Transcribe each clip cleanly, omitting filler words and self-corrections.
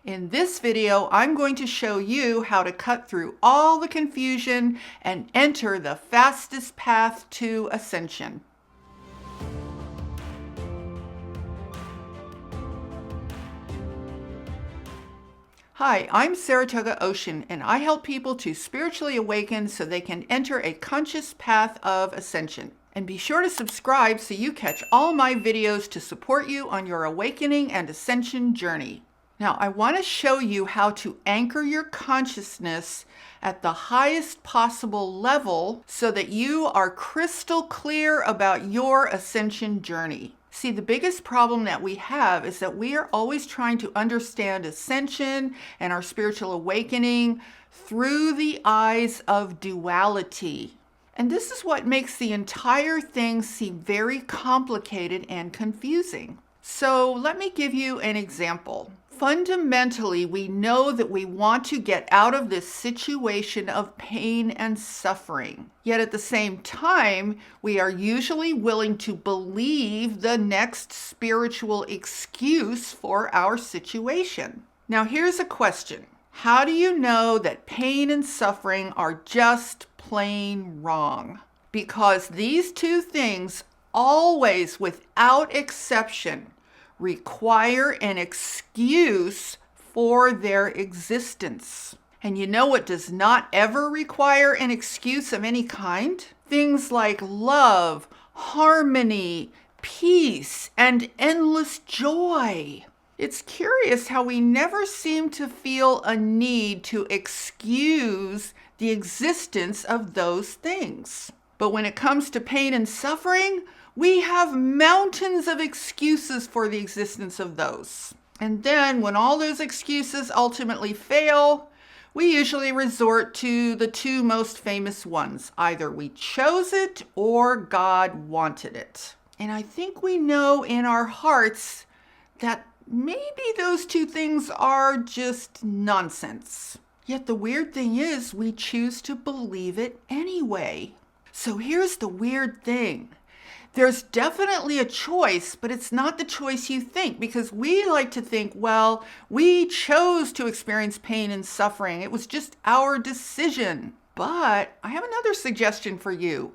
In this video, I'm going to show you how to cut through all the confusion and enter the fastest path to ascension. Hi, I'm Saratoga Ocean, and I help people to spiritually awaken so they can enter a conscious path of ascension. And be sure to subscribe so you catch all my videos to support you on your awakening and ascension journey. Now, I want to show you how to anchor your consciousness at the highest possible level so that you are crystal clear about your ascension journey. See, the biggest problem that we have is that we are always trying to understand ascension and our spiritual awakening through the eyes of duality. And this is what makes the entire thing seem very complicated and confusing. So let me give you an example. Fundamentally, we know that we want to get out of this situation of pain and suffering. Yet at the same time, we are usually willing to believe the next spiritual excuse for our situation. Now, here's a question. How do you know that pain and suffering are just plain wrong? Because these two things always, without exception, require an excuse for their existence. And you know what does not ever require an excuse of any kind? Things like love, harmony, peace, and endless joy. It's curious how we never seem to feel a need to excuse the existence of those things. But when it comes to pain and suffering, we have mountains of excuses for the existence of those. And then when all those excuses ultimately fail, we usually resort to the two most famous ones. Either we chose it or God wanted it. And I think we know in our hearts that maybe those two things are just nonsense. Yet the weird thing is we choose to believe it anyway. So here's the weird thing. There's definitely a choice, but it's not the choice you think, because we like to think, well, we chose to experience pain and suffering. It was just our decision. But I have another suggestion for you.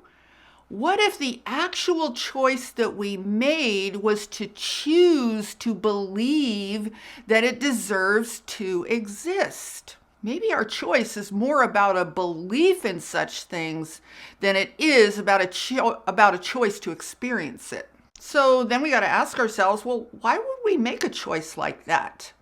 What if the actual choice that we made was to choose to believe that it deserves to exist? Maybe our choice is more about a belief in such things than it is about a choice to experience it. So then we got to ask ourselves, well, why would we make a choice like that?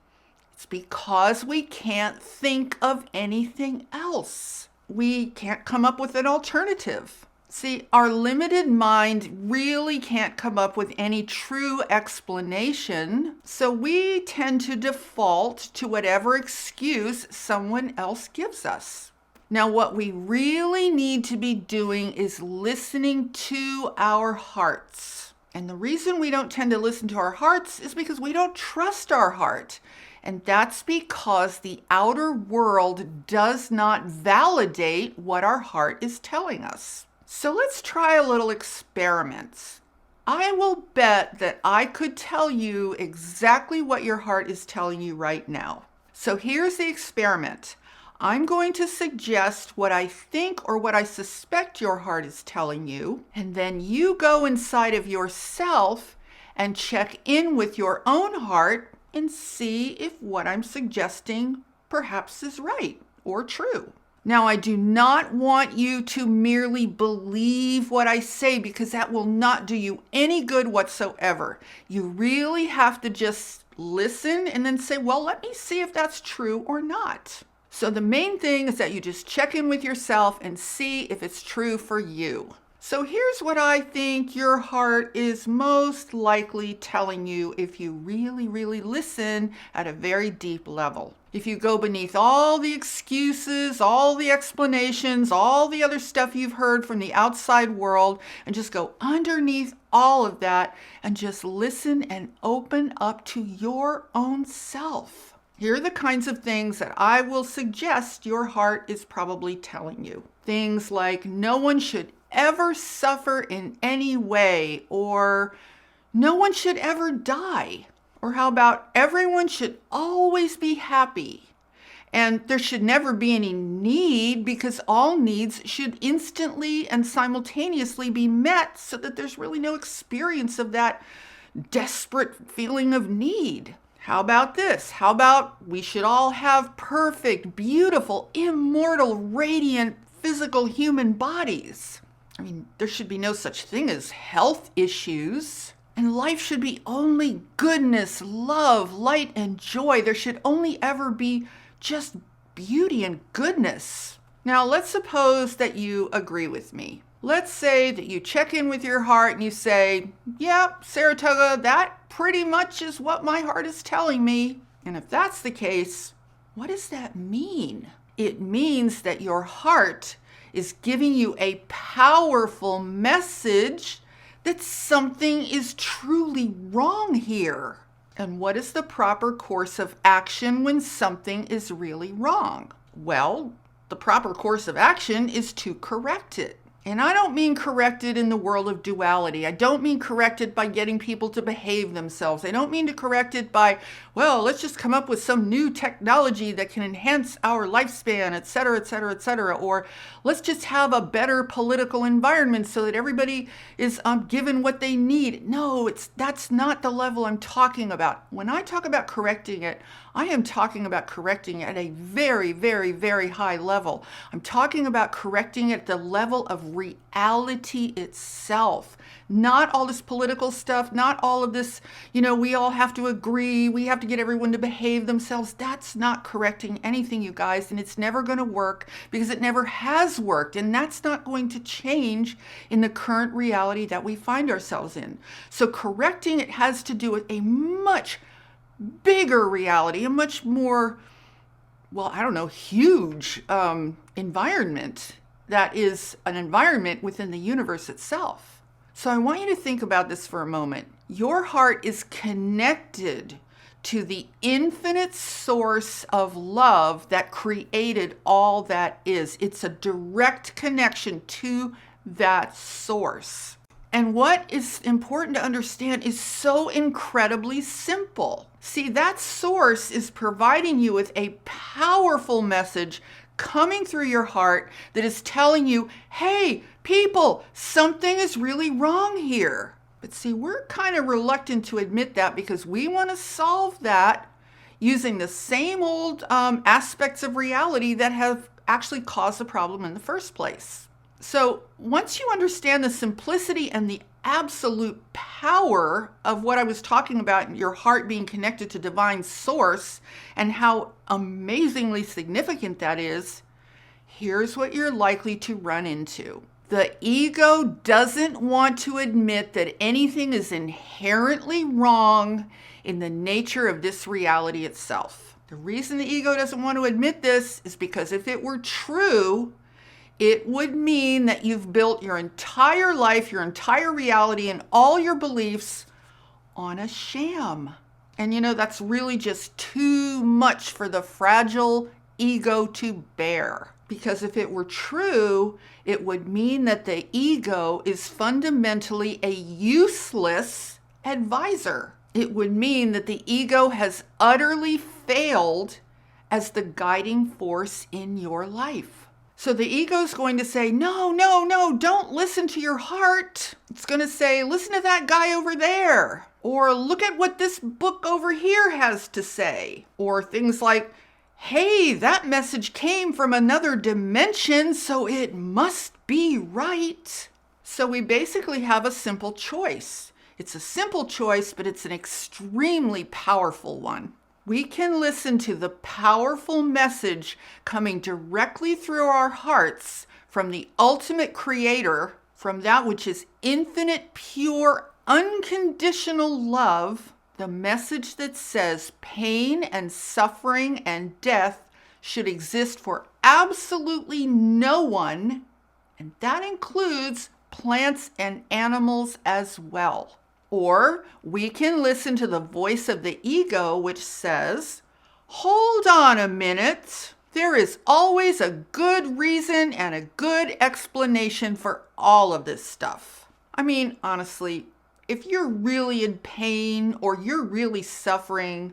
It's because we can't think of anything else. We can't come up with an alternative. See, our limited mind really can't come up with any true explanation, so we tend to default to whatever excuse someone else gives us. Now, what we really need to be doing is listening to our hearts. And the reason we don't tend to listen to our hearts is because we don't trust our heart. And that's because the outer world does not validate what our heart is telling us. So let's try a little experiment. I will bet that I could tell you exactly what your heart is telling you right now. So here's the experiment. I'm going to suggest what I think or what I suspect your heart is telling you, and then you go inside of yourself and check in with your own heart and see if what I'm suggesting perhaps is right or true. Now, I do not want you to merely believe what I say, because that will not do you any good whatsoever. You really have to just listen and then say, well, let me see if that's true or not. So the main thing is that you just check in with yourself and see if it's true for you. So here's what I think your heart is most likely telling you if you really, really listen at a very deep level. If you go beneath all the excuses, all the explanations, all the other stuff you've heard from the outside world, and just go underneath all of that and just listen and open up to your own self. Here are the kinds of things that I will suggest your heart is probably telling you. Things like, no one should ever suffer in any way, or no one should ever die, Or how about everyone should always be happy? And there should never be any need because all needs should instantly and simultaneously be met so that there's really no experience of that desperate feeling of need. How about this? How about we should all have perfect, beautiful, immortal, radiant, physical human bodies? I mean, there should be no such thing as health issues. And life should be only goodness, love, light, and joy. There should only ever be just beauty and goodness. Now, let's suppose that you agree with me. Let's say that you check in with your heart and you say, yeah, Saratoga, that pretty much is what my heart is telling me. And if that's the case, what does that mean? It means that your heart is giving you a powerful message that something is truly wrong here. And what is the proper course of action when something is really wrong? Well, the proper course of action is to correct it. And I don't mean corrected in the world of duality. I don't mean corrected by getting people to behave themselves. I don't mean to correct it by, well, let's just come up with some new technology that can enhance our lifespan, et cetera, et cetera, et cetera. Or let's just have a better political environment so that everybody is given what they need. No, that's not the level I'm talking about. When I talk about correcting it, I am talking about correcting at a very, very, very high level. I'm talking about correcting it at the level of reality itself. Not all this political stuff, not all of this, we all have to agree, we have to get everyone to behave themselves. That's not correcting anything, you guys, and it's never going to work because it never has worked, and that's not going to change in the current reality that we find ourselves in. So correcting it has to do with a much bigger reality, a much more, huge environment that is an environment within the universe itself. So I want you to think about this for a moment. Your heart is connected to the infinite source of love that created all that is. It's a direct connection to that source. And what is important to understand is so incredibly simple. See, that source is providing you with a powerful message coming through your heart that is telling you, hey, people, something is really wrong here. But see, we're kind of reluctant to admit that because we want to solve that using the same old aspects of reality that have actually caused the problem in the first place. So once you understand the simplicity and the absolute power of what I was talking about, your heart being connected to divine source and how amazingly significant that is, here's what you're likely to run into. The ego doesn't want to admit that anything is inherently wrong in the nature of this reality itself. The reason the ego doesn't want to admit this is because if it were true, it would mean that you've built your entire life, your entire reality, and all your beliefs on a sham. And that's really just too much for the fragile ego to bear. Because if it were true, it would mean that the ego is fundamentally a useless advisor. It would mean that the ego has utterly failed as the guiding force in your life. So the ego is going to say, no, don't listen to your heart. It's going to say, listen to that guy over there. Or look at what this book over here has to say. Or things like, hey, that message came from another dimension, so it must be right. So we basically have a simple choice. It's a simple choice, but it's an extremely powerful one. We can listen to the powerful message coming directly through our hearts from the ultimate creator, from that which is infinite, pure, unconditional love, the message that says pain and suffering and death should exist for absolutely no one, and that includes plants and animals as well. Or we can listen to the voice of the ego, which says, hold on a minute. There is always a good reason and a good explanation for all of this stuff. I mean, honestly, if you're really in pain or you're really suffering,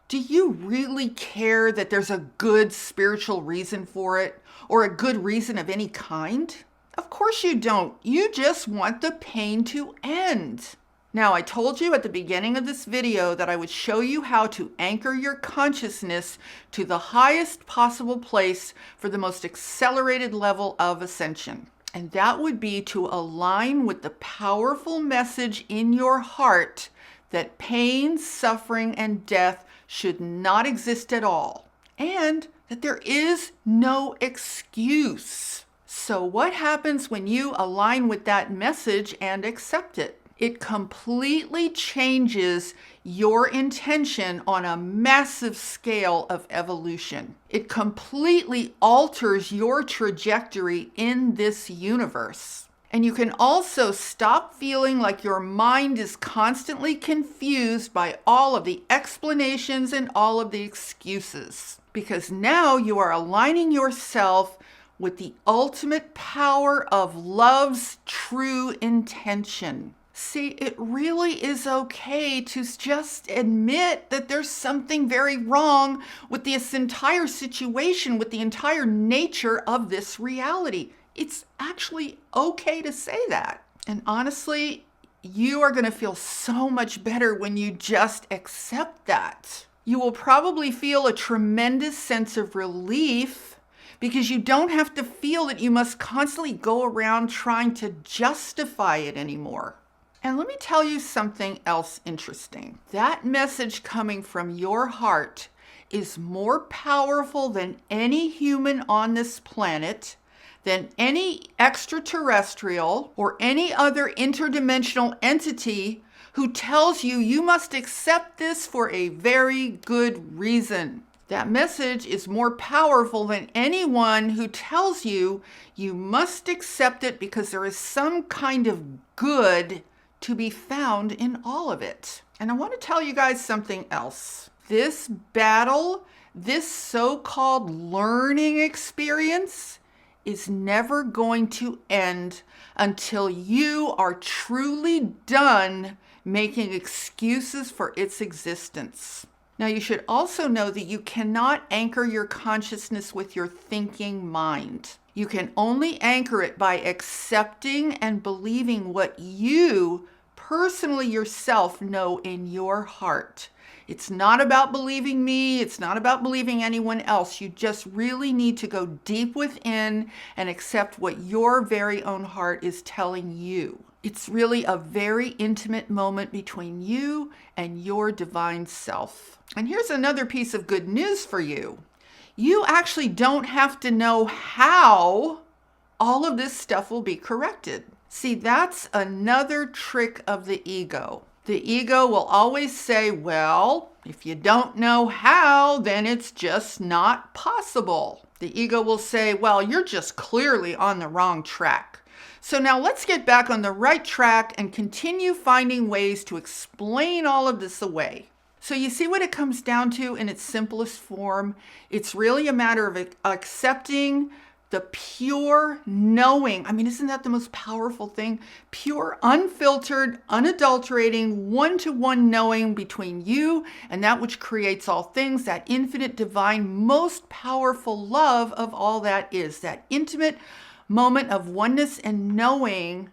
do you really care that there's a good spiritual reason for it or a good reason of any kind? Of course you don't. You just want the pain to end. Now, I told you at the beginning of this video that I would show you how to anchor your consciousness to the highest possible place for the most accelerated level of ascension. And that would be to align with the powerful message in your heart that pain, suffering, and death should not exist at all, and that there is no excuse. So what happens when you align with that message and accept it? It completely changes your intention on a massive scale of evolution. It completely alters your trajectory in this universe. And you can also stop feeling like your mind is constantly confused by all of the explanations and all of the excuses. Because now you are aligning yourself with the ultimate power of love's true intention. See, it really is okay to just admit that there's something very wrong with this entire situation, with the entire nature of this reality. It's actually okay to say that. And honestly, you are going to feel so much better when you just accept that. You will probably feel a tremendous sense of relief because you don't have to feel that you must constantly go around trying to justify it anymore. And let me tell you something else interesting. That message coming from your heart is more powerful than any human on this planet, than any extraterrestrial or any other interdimensional entity who tells you you must accept this for a very good reason. That message is more powerful than anyone who tells you you must accept it because there is some kind of good to be found in all of it. And I want to tell you guys something else. This battle, this so-called learning experience, is never going to end until you are truly done making excuses for its existence. Now, you should also know that you cannot anchor your consciousness with your thinking mind. You can only anchor it by accepting and believing what you personally yourself know in your heart. It's not about believing me. It's not about believing anyone else. You just really need to go deep within and accept what your very own heart is telling you. It's really a very intimate moment between you and your divine self. And here's another piece of good news for you. You actually don't have to know how all of this stuff will be corrected. See, that's another trick of the ego. The ego will always say, well, if you don't know how, then it's just not possible. The ego will say, well, you're just clearly on the wrong track. So now let's get back on the right track and continue finding ways to explain all of this away. So you see what it comes down to in its simplest form? It's really a matter of accepting the pure knowing. I mean, isn't that the most powerful thing? Pure, unfiltered, unadulterating, one-to-one knowing between you and that which creates all things, that infinite, divine, most powerful love of all that is, that intimate moment of oneness and knowing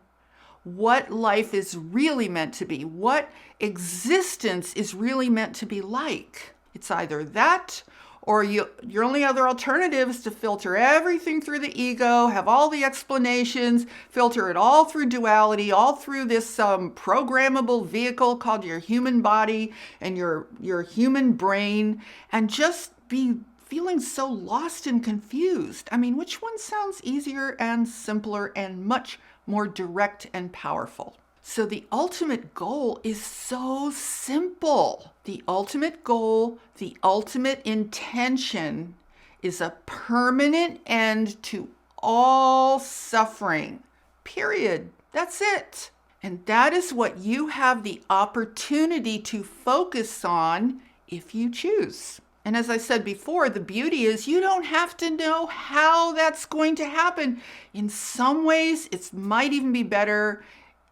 what life is really meant to be, what existence is really meant to be like. It's either that or your only other alternative is to filter everything through the ego, have all the explanations, filter it all through duality, all through this programmable vehicle called your human body and your human brain, and just be feeling so lost and confused. I mean, which one sounds easier and simpler and much more direct and powerful? So the ultimate goal is so simple. The ultimate goal, the ultimate intention is a permanent end to all suffering. Period. That's it. And that is what you have the opportunity to focus on if you choose. And as I said before, the beauty is you don't have to know how that's going to happen. In some ways, it might even be better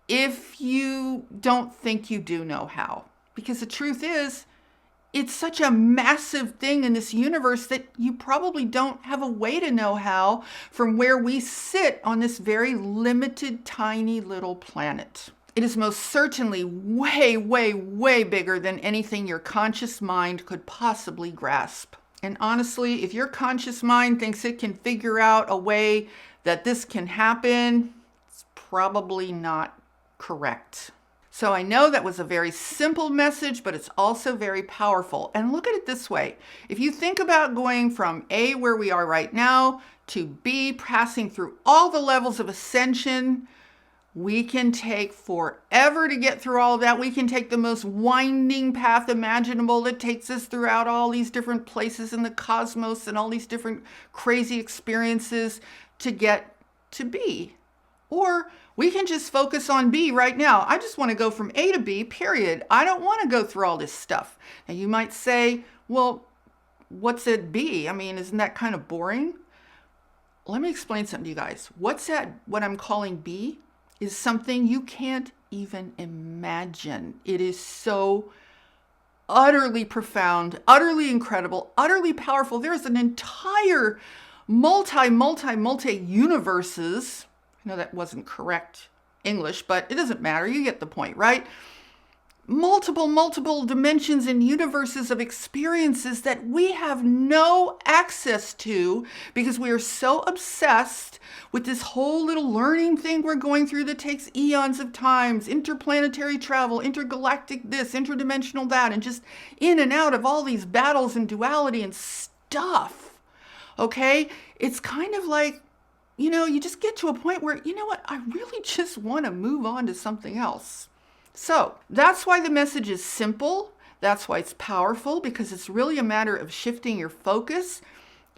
if you don't think you do know how. Because the truth is, it's such a massive thing in this universe that you probably don't have a way to know how from where we sit on this very limited, tiny little planet. It is most certainly way, way, way bigger than anything your conscious mind could possibly grasp. And honestly, if your conscious mind thinks it can figure out a way that this can happen, it's probably not correct. So I know that was a very simple message, but it's also very powerful. And look at it this way. If you think about going from A, where we are right now, to B, passing through all the levels of ascension, we can take forever to get through all of that. We can take the most winding path imaginable that takes us throughout all these different places in the cosmos and all these different crazy experiences to get to B. Or we can just focus on B right now. I just want to go from A to B, period. I don't want to go through all this stuff. Now you might say, well, what's at B? I mean, isn't that kind of boring? Let me explain something to you guys. What's at what I'm calling B is something you can't even imagine. It is so utterly profound, utterly incredible, utterly powerful. There's an entire multi universes. I know that wasn't correct English, but it doesn't matter. You get the point, right? Multiple dimensions and universes of experiences that we have no access to because we are so obsessed with this whole little learning thing we're going through that takes eons of times, interplanetary travel, intergalactic this, interdimensional that, and just in and out of all these battles and duality and stuff. Okay? It's kind of like, you just get to a point where, you know what, I really just want to move on to something else. So that's why the message is simple. That's why it's powerful, because it's really a matter of shifting your focus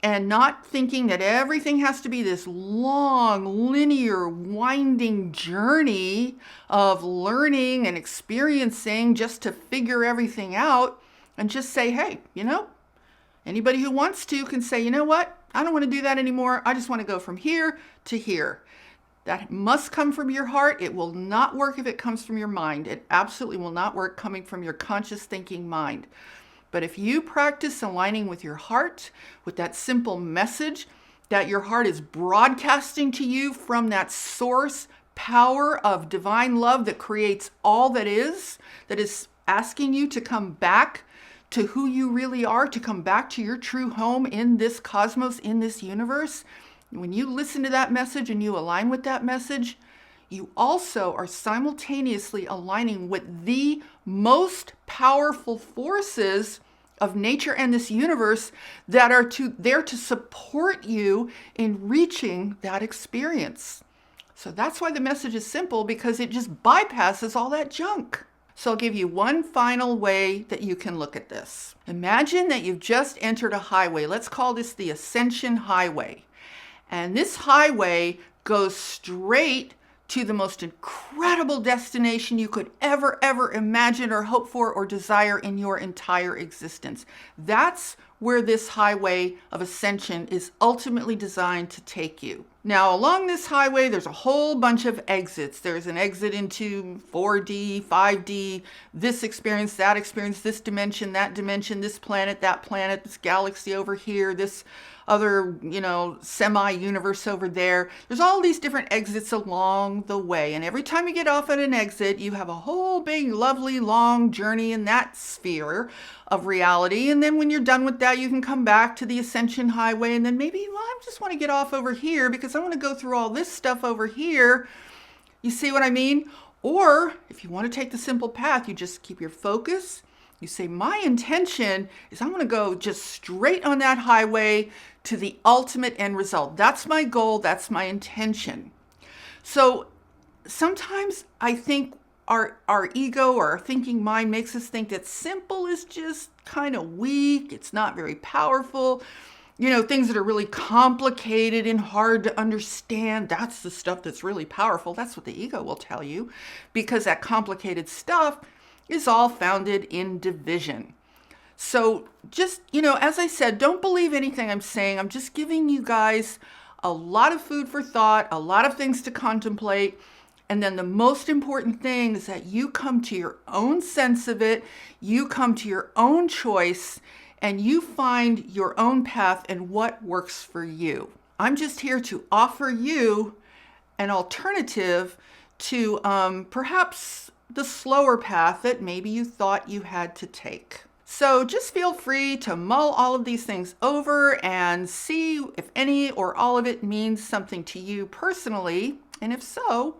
and not thinking that everything has to be this long, linear, winding journey of learning and experiencing just to figure everything out, and just say, hey, anybody who wants to can say, you know what? I don't want to do that anymore. I just want to go from here to here. That must come from your heart. It will not work if it comes from your mind. It absolutely will not work coming from your conscious thinking mind. But if you practice aligning with your heart, with that simple message that your heart is broadcasting to you from that source power of divine love that creates all that is asking you to come back to who you really are, to come back to your true home in this cosmos, in this universe. When you listen to that message and you align with that message, you also are simultaneously aligning with the most powerful forces of nature and this universe that are there to support you in reaching that experience. So that's why the message is simple, because it just bypasses all that junk. So I'll give you one final way that you can look at this. Imagine that you've just entered a highway. Let's call this the Ascension Highway. And this highway goes straight to the most incredible destination you could ever imagine or hope for or desire in your entire existence. That's where this highway of ascension is ultimately designed to take you. Now, along this highway, there's a whole bunch of exits. There's an exit into 4D, 5D, this experience, this dimension, this planet, this galaxy over here, this other, semi-universe over there. There's all these different exits along the way. And every time you get off at an exit, you have a whole big, lovely, long journey in that sphere of reality. And then when you're done with that, you can come back to the Ascension Highway. And then maybe, I just want to get off over here because I want to go through all this stuff over here. You see what I mean? Or if you want to take the simple path, you just keep your focus. You say, my intention is I want to go just straight on that highway to the ultimate end result. That's my goal. That's my intention. So sometimes I think our ego or our thinking mind makes us think that simple is just kind of weak. It's not very powerful. Things that are really complicated and hard to understand, that's the stuff that's really powerful. That's what the ego will tell you, because that complicated stuff is all founded in division. So just, as I said, don't believe anything I'm saying. I'm just giving you guys a lot of food for thought, a lot of things to contemplate. And then the most important thing is that you come to your own sense of it, you come to your own choice, and you find your own path and what works for you. I'm just here to offer you an alternative to perhaps the slower path that maybe you thought you had to take. So just feel free to mull all of these things over and see if any or all of it means something to you personally. And if so,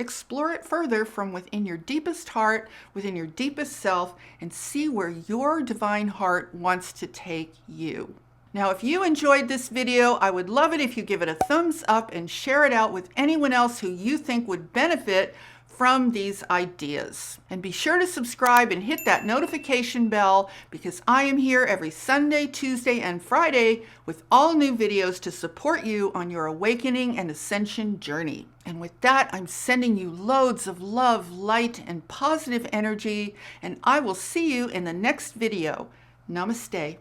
explore it further from within your deepest heart, within your deepest self, and see where your divine heart wants to take you. Now, if you enjoyed this video, I would love it if you give it a thumbs up and share it out with anyone else who you think would benefit from these ideas. And be sure to subscribe and hit that notification bell, because I am here every Sunday, Tuesday, and Friday with all new videos to support you on your awakening and ascension journey. And with that, I'm sending you loads of love, light, and positive energy, and I will see you in the next video. Namaste.